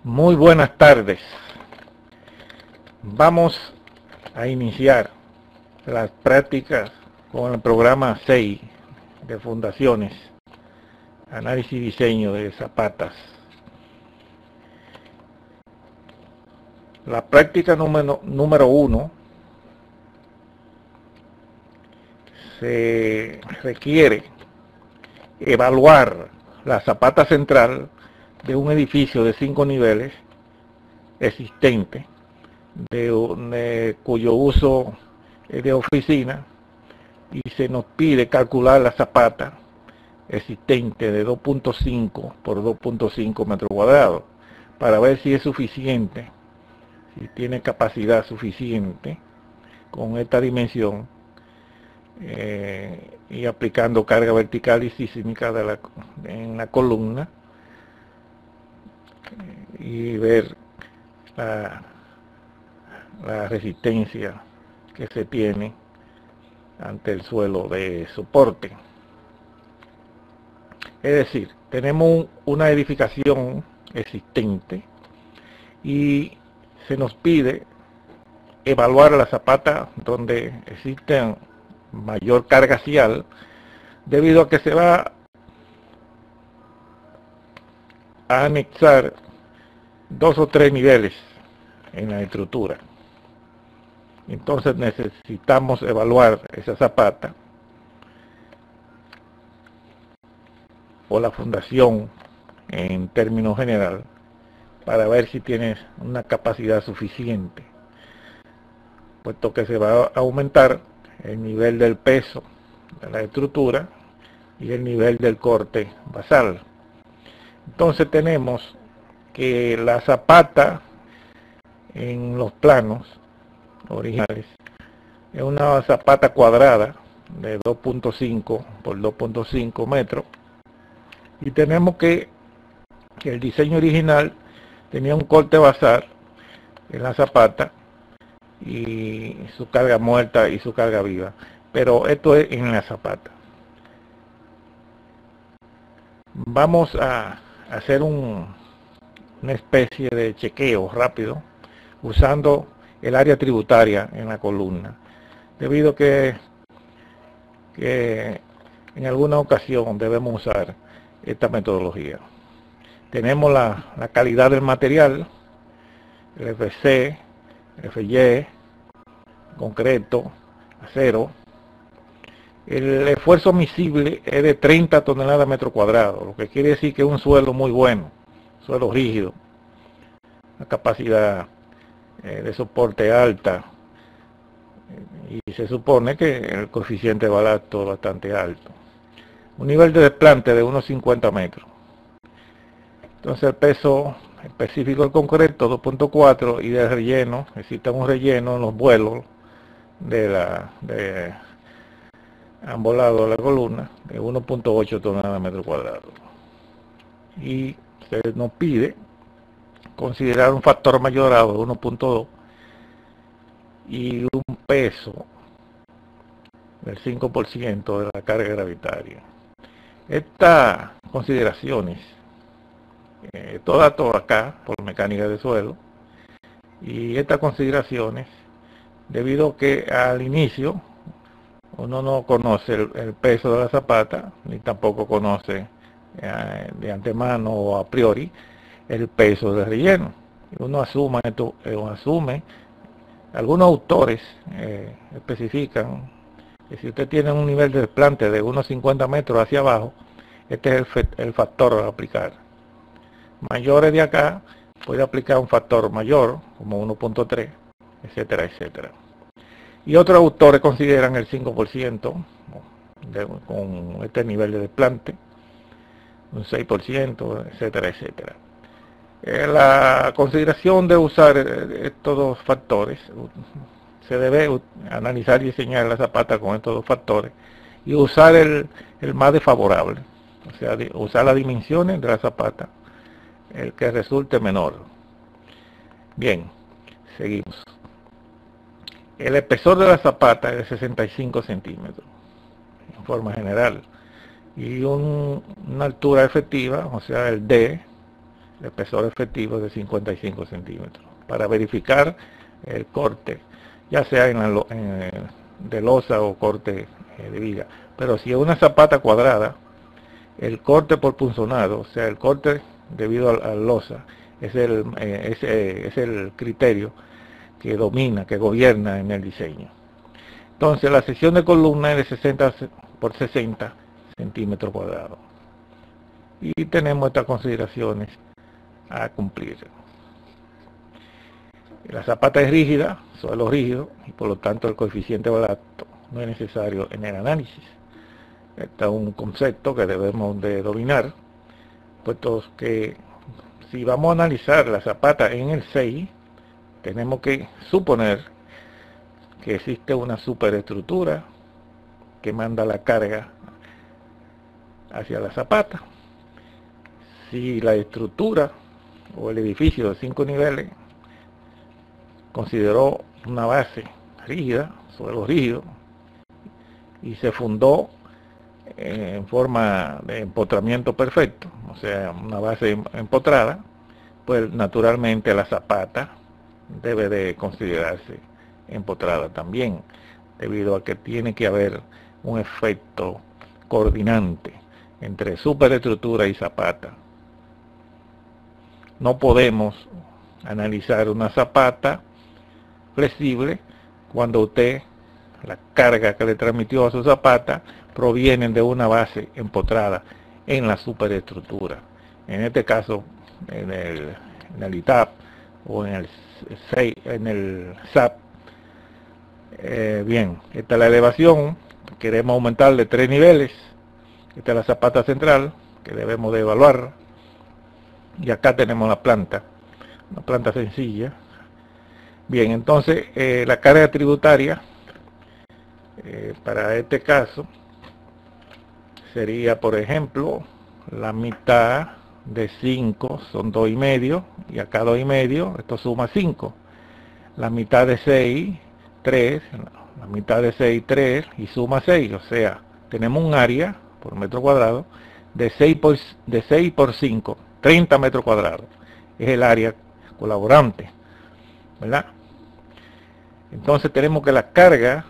Muy buenas tardes. Vamos a iniciar las prácticas con el programa 6 de fundaciones, análisis y diseño de zapatas. La práctica número 1 se requiere evaluar la zapata central de un edificio de 5 niveles existente, cuyo uso es de oficina, y se nos pide calcular la zapata existente de 2.5 por 2.5 metros cuadrados para ver si es suficiente, si tiene capacidad suficiente con esta dimensión, y aplicando carga vertical y sísmica en la columna, y ver la resistencia que se tiene ante el suelo de soporte. Es decir, tenemos una edificación existente y se nos pide evaluar la zapata donde existe mayor carga axial, debido a que se va a anexar 2 o 3 niveles en la estructura. Entonces necesitamos evaluar esa zapata o la fundación en términos general para ver si tiene una capacidad suficiente, puesto que se va a aumentar el nivel del peso de la estructura y el nivel del corte basal. Entonces tenemos que la zapata en los planos originales es una zapata cuadrada de 2.5 por 2.5 metros, y tenemos que el diseño original tenía un corte basal en la zapata y su carga muerta y su carga viva, pero esto es en la zapata. Vamos a hacer una especie de chequeo rápido usando el área tributaria en la columna, debido a que en alguna ocasión debemos usar esta metodología. Tenemos la calidad del material, el FC, FY, concreto, acero. El esfuerzo miscible es de 30 toneladas metro cuadrado, lo que quiere decir que es un suelo muy bueno, suelo rígido, una capacidad de soporte alta, y se supone que el coeficiente de balasto es bastante alto. Un nivel de desplante de unos 50 metros. Entonces el peso específico del concreto 2.4, y del relleno, existe un relleno en los vuelos de ambos lados de la columna de 1.8 toneladas metro cuadrado. Y se nos pide considerar un factor mayorado de 1.2 y un peso del 5% de la carga gravitaria. Estas consideraciones, todas acá por mecánica de suelo, y estas consideraciones debido a que al inicio uno no conoce el peso de la zapata, ni tampoco conoce de antemano o a priori el peso del relleno. Uno asume esto, algunos autores especifican que si usted tiene un nivel de desplante de unos 50 metros hacia abajo, este es el factor a aplicar. Mayores de acá, puede aplicar un factor mayor, como 1.3, etcétera, etcétera. Y otros autores consideran el 5% con este nivel de desplante, un 6%, etcétera, etcétera. La consideración de usar estos dos factores, se debe analizar y diseñar la zapata con estos dos factores y usar el más desfavorable, o sea, usar las dimensiones de la zapata, el que resulte menor. Bien, seguimos. El espesor de la zapata es de 65 centímetros, en forma general, y una altura efectiva, o sea, el D, el espesor efectivo es de 55 centímetros, para verificar el corte, ya sea de losa o corte de viga. Pero si es una zapata cuadrada, el corte por punzonado, o sea, el corte debido a losa, es el criterio que domina, que gobierna en el diseño. Entonces, la sección de columna es de 60 por 60 centímetros cuadrados. Y tenemos estas consideraciones a cumplir. La zapata es rígida, suelo rígido, y por lo tanto el coeficiente barato no es necesario en el análisis. Este es un concepto que debemos de dominar, puesto que si vamos a analizar la zapata en el 6, tenemos que suponer que existe una superestructura que manda la carga hacia la zapata. Si la estructura o el edificio de 5 niveles consideró una base rígida, suelo rígido, y se fundó en forma de empotramiento perfecto, o sea, una base empotrada, pues naturalmente la zapata debe de considerarse empotrada también, debido a que tiene que haber un efecto coordinante entre superestructura y zapata. No podemos analizar una zapata flexible cuando la carga que le transmitió a su zapata provienen de una base empotrada en la superestructura. En este caso, en el ITAP o en el SAP. Bien, esta es la elevación, queremos aumentarle 3 niveles. Esta es la zapata central que debemos de evaluar. Y acá tenemos la planta, una planta sencilla. Bien, entonces la carga tributaria para este caso sería, por ejemplo, la mitad de 5 son 2,5, y acá 2,5, esto suma 5. La mitad de 6, 3, la mitad de 6, 3, y suma 6, o sea, tenemos un área por metro cuadrado de 6 por 5, 30 metros cuadrados. Es el área colaborante, ¿verdad? Entonces tenemos que las cargas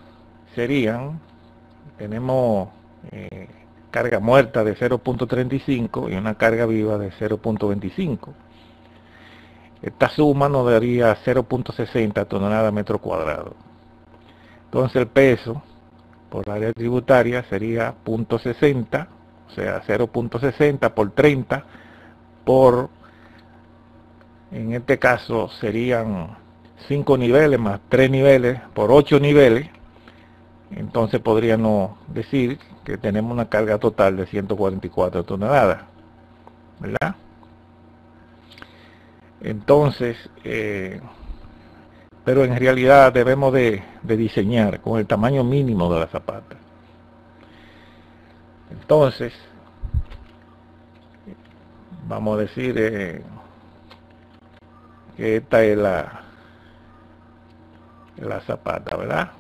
tenemos carga muerta de 0.35 y una carga viva de 0.25. Esta suma nos daría 0.60 toneladas metro cuadrado. Entonces el peso por área tributaria sería 0.60, o sea, 0.60 por 30 por, en este caso serían 5 niveles más 3 niveles por 8 niveles. Entonces podríamos decir que tenemos una carga total de 144 toneladas, ¿verdad? Entonces, pero en realidad debemos de diseñar con el tamaño mínimo de la zapata. Entonces, vamos a decir que esta es la zapata, ¿verdad?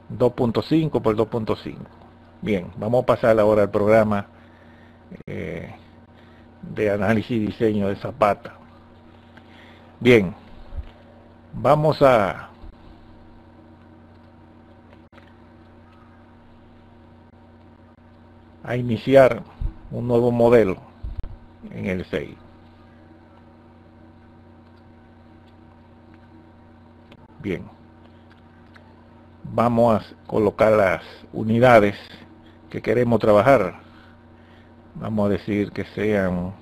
2.5 por 2.5. Bien, vamos a pasar ahora al programa de análisis y diseño de zapata. Bien, vamos a iniciar un nuevo modelo en el 6. Bien, vamos a colocar las unidades que queremos trabajar. Vamos a decir que sean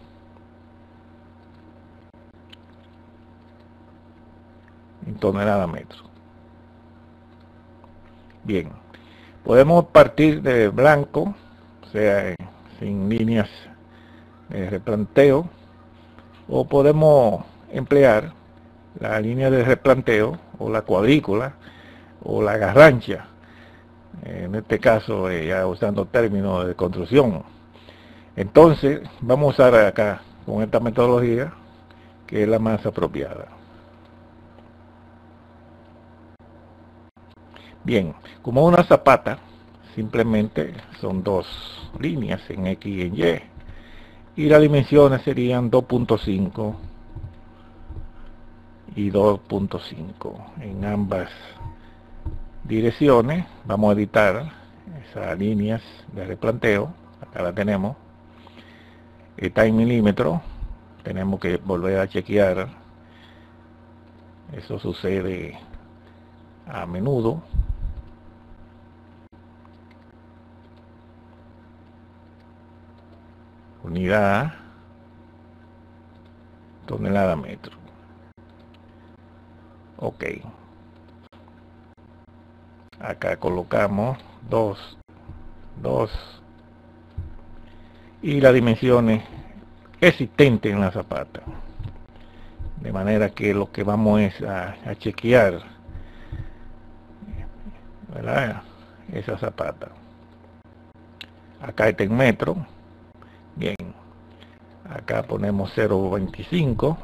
en tonelada metro. Bien, podemos partir de blanco, o sea, sin líneas de replanteo, o podemos emplear la línea de replanteo o la cuadrícula o la garrancha, en este caso ya usando términos de construcción. Entonces vamos a usar acá con esta metodología, que es la más apropiada. Bien, como una zapata simplemente son dos líneas en X y en Y, y las dimensiones serían 2.5 y 2.5 en ambas direcciones. Vamos a editar esas líneas de replanteo. Acá la tenemos, está en milímetros. Tenemos que volver a chequear, eso sucede a menudo. Unidad, tonelada metro. Ok, acá colocamos 2 y las dimensiones existentes en la zapata, de manera que lo que vamos es a chequear, ¿verdad?, esa zapata. Acá está en metro. Bien, acá ponemos 0.25